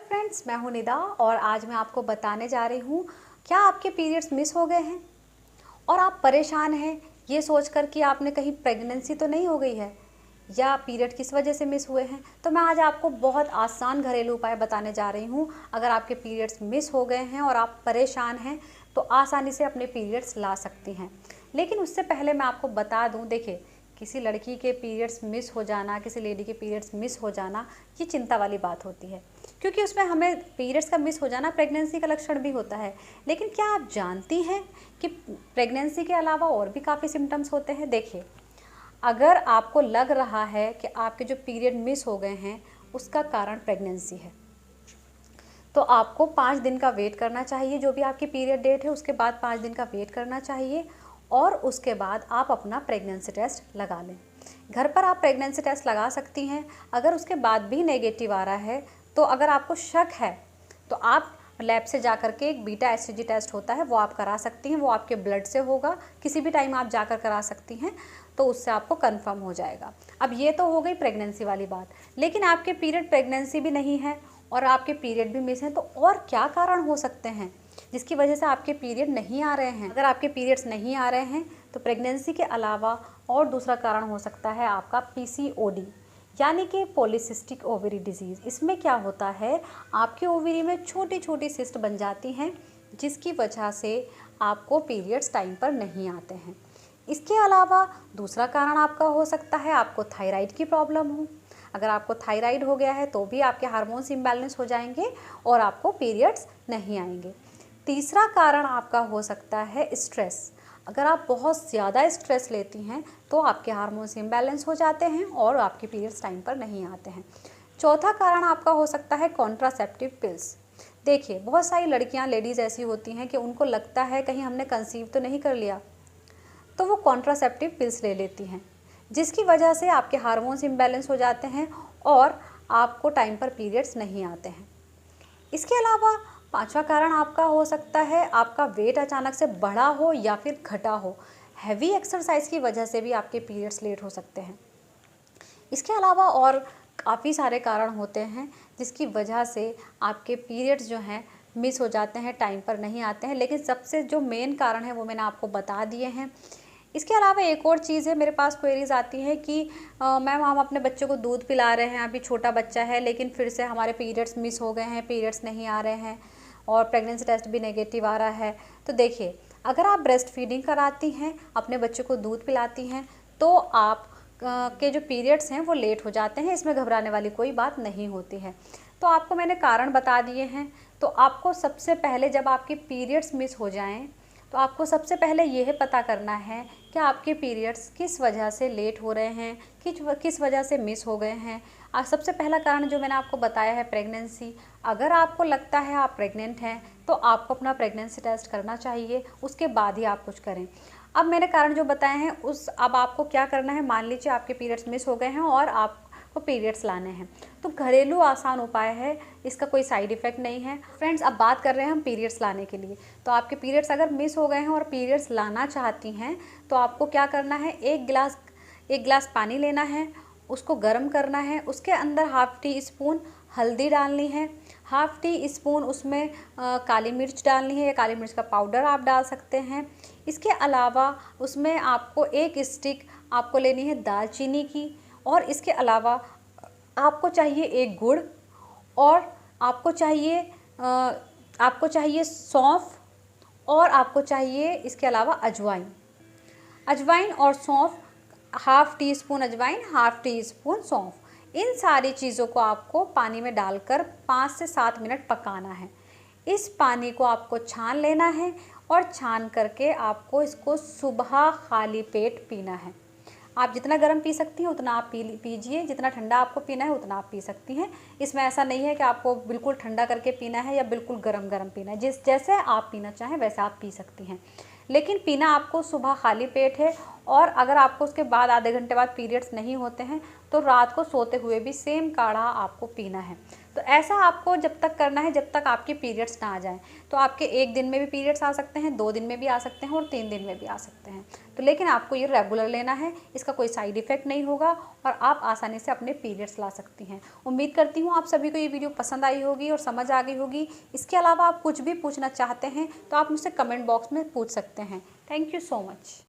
Friends, मैं हूं निदा और आज मैं आपको बताने जा रही हूं क्या आपके पीरियड्स मिस हो गए हैं और आप परेशान हैं ये सोचकर कि आपने कहीं प्रेगनेंसी तो नहीं हो गई है या पीरियड किस वजह से मिस हुए हैं। तो मैं आज आपको बहुत आसान घरेलू उपाय बताने जा रही हूं। अगर आपके पीरियड्स मिस हो गए हैं और आप परेशान हैं तो आसानी से अपने पीरियड्स ला सकती हैं। लेकिन उससे पहले मैं आपको बता दूं, देखिए, किसी लड़की के पीरियड्स मिस हो जाना, किसी लेडी के पीरियड्स मिस हो जाना, ये चिंता वाली बात होती है, क्योंकि उसमें हमें पीरियड्स का मिस हो जाना प्रेगनेंसी का लक्षण भी होता है। लेकिन क्या आप जानती हैं कि प्रेगनेंसी के अलावा और भी काफ़ी सिम्टम्स होते हैं। देखिए, अगर आपको लग रहा है कि आपके जो पीरियड मिस हो गए हैं उसका कारण प्रेगनेंसी है, तो आपको 5 दिन का वेट करना चाहिए। जो भी आपकी पीरियड डेट है उसके बाद 5 दिन का वेट करना चाहिए और उसके बाद आप अपना प्रेगनेंसी टेस्ट लगा लें। घर पर आप प्रेगनेंसी टेस्ट लगा सकती हैं। अगर उसके बाद भी नेगेटिव आ रहा है तो अगर आपको शक है तो आप लैब से जा कर के एक बीटा एचसीजी टेस्ट होता है वो आप करा सकती हैं। वो आपके ब्लड से होगा, किसी भी टाइम आप जाकर करा सकती हैं, तो उससे आपको कंफर्म हो जाएगा। अब ये तो हो गई प्रेगनेंसी वाली बात। लेकिन आपके पीरियड प्रेगनेंसी भी नहीं है और आपके पीरियड भी मिस हैं, तो और क्या कारण हो सकते हैं जिसकी वजह से आपके पीरियड नहीं आ रहे हैं। अगर आपके पीरियड्स नहीं आ रहे हैं तो प्रेगनेंसी के अलावा और दूसरा कारण हो सकता है आपका पीसीओडी, यानी कि पॉलीसिस्टिक ओवरी डिजीज़। इसमें क्या होता है, आपके ओवरी में छोटी छोटी सिस्ट बन जाती हैं जिसकी वजह से आपको पीरियड्स टाइम पर नहीं आते हैं। इसके अलावा दूसरा कारण आपका हो सकता है आपको थायराइड की प्रॉब्लम हो। अगर आपको थायराइड हो गया है तो भी आपके हार्मोन्स इम्बैलेंस हो जाएंगे और आपको पीरियड्स नहीं आएंगे। तीसरा कारण आपका हो सकता है स्ट्रेस। अगर आप बहुत ज़्यादा स्ट्रेस लेती हैं तो आपके हार्मोन्स इम्बैलेंस हो जाते हैं और आपके पीरियड्स टाइम पर नहीं आते हैं। चौथा कारण आपका हो सकता है कॉन्ट्रासेप्टिव पिल्स। देखिए, बहुत सारी लड़कियां, लेडीज़ ऐसी होती हैं कि उनको लगता है कहीं हमने कंसीव तो नहीं कर लिया, तो वो कॉन्ट्रासेप्टिव पिल्स ले लेती हैं, जिसकी वजह से आपके हार्मोन्स इम्बैलेंस हो जाते हैं और आपको टाइम पर पीरियड्स नहीं आते हैं। इसके अलावा पांचवा कारण आपका हो सकता है आपका वेट अचानक से बढ़ा हो या फिर घटा हो। हैवी एक्सरसाइज की वजह से भी आपके पीरियड्स लेट हो सकते हैं। इसके अलावा और काफ़ी सारे कारण होते हैं जिसकी वजह से आपके पीरियड्स जो हैं मिस हो जाते हैं, टाइम पर नहीं आते हैं। लेकिन सबसे जो मेन कारण है वो मैंने आपको बता दिए हैं। इसके अलावा एक और चीज़ है, मेरे पास क्वेरीज आती है कि मैम, हम अपने बच्चे को दूध पिला रहे हैं, अभी छोटा बच्चा है, लेकिन फिर से हमारे पीरियड्स मिस हो गए हैं, पीरियड्स नहीं आ रहे हैं और प्रेगनेंसी टेस्ट भी नेगेटिव आ रहा है। तो देखिए, अगर आप ब्रेस्ट फीडिंग कराती हैं, अपने बच्चे को दूध पिलाती हैं, तो आप के जो पीरियड्स हैं वो लेट हो जाते हैं। इसमें घबराने वाली कोई बात नहीं होती है। तो आपको मैंने कारण बता दिए हैं। तो आपको सबसे पहले, जब आपके पीरियड्स मिस हो जाएं, तो आपको सबसे पहले यह पता करना है कि आपके पीरियड्स किस वजह से लेट हो रहे हैं, किस वजह से मिस हो गए हैं। सबसे पहला कारण जो मैंने आपको बताया है, प्रेगनेंसी। अगर आपको लगता है आप प्रेग्नेंट हैं तो आपको अपना प्रेगनेंसी टेस्ट करना चाहिए, उसके बाद ही आप कुछ करें। अब मैंने कारण जो बताए हैं अब आपको क्या करना है, मान लीजिए आपके पीरियड्स मिस हो गए हैं और आपको पीरियड्स लाने हैं, तो घरेलू आसान उपाय है, इसका कोई साइड इफ़ेक्ट नहीं है। फ्रेंड्स, अब बात कर रहे हैं हम पीरियड्स लाने के लिए। तो आपके पीरियड्स अगर मिस हो गए हैं और पीरियड्स लाना चाहती हैं तो आपको क्या करना है, एक गिलास पानी लेना है, उसको गर्म करना है, उसके अंदर हाफ़ टी स्पून हल्दी डालनी है, हाफ़ टी स्पून उसमें काली मिर्च डालनी है या काली मिर्च का पाउडर आप डाल सकते हैं। इसके अलावा उसमें आपको एक स्टिक आपको लेनी है दालचीनी की, और इसके अलावा आपको चाहिए एक गुड़, और आपको चाहिए सौंफ, और आपको चाहिए इसके अलावा अजवाइन और सौंफ। हाफ़ टी स्पून अजवाइन, हाफ़ टी स्पून सौंफ। इन सारी चीज़ों को आपको पानी में डालकर 5 से 7 मिनट पकाना है। इस पानी को आपको छान लेना है और छान करके आपको इसको सुबह खाली पेट पीना है। आप जितना गर्म पी सकती हैं उतना आप पीजिए, जितना ठंडा आपको पीना है उतना आप पी सकती हैं। इसमें ऐसा नहीं है कि आपको बिल्कुल ठंडा करके पीना है या बिल्कुल गरम पीना है। जैसे आप पीना चाहें वैसे आप पी सकती हैं, लेकिन पीना आपको सुबह खाली पेट है। और अगर आपको उसके बाद आधे घंटे बाद पीरियड्स नहीं होते हैं तो रात को सोते हुए भी सेम काढ़ा आपको पीना है। तो ऐसा आपको जब तक करना है जब तक आपके पीरियड्स ना आ जाएं। तो आपके 1 दिन में भी पीरियड्स आ सकते हैं, 2 दिन में भी आ सकते हैं और 3 दिन में भी आ सकते हैं। तो लेकिन आपको ये रेगुलर लेना है, इसका कोई साइड इफ़ेक्ट नहीं होगा और आप आसानी से अपने पीरियड्स ला सकती हैं। उम्मीद करती हूँ आप सभी को ये वीडियो पसंद आई होगी और समझ आ गई होगी। इसके अलावा आप कुछ भी पूछना चाहते हैं तो आप मुझसे कमेंट बॉक्स में पूछ सकते हैं। Thank you so much.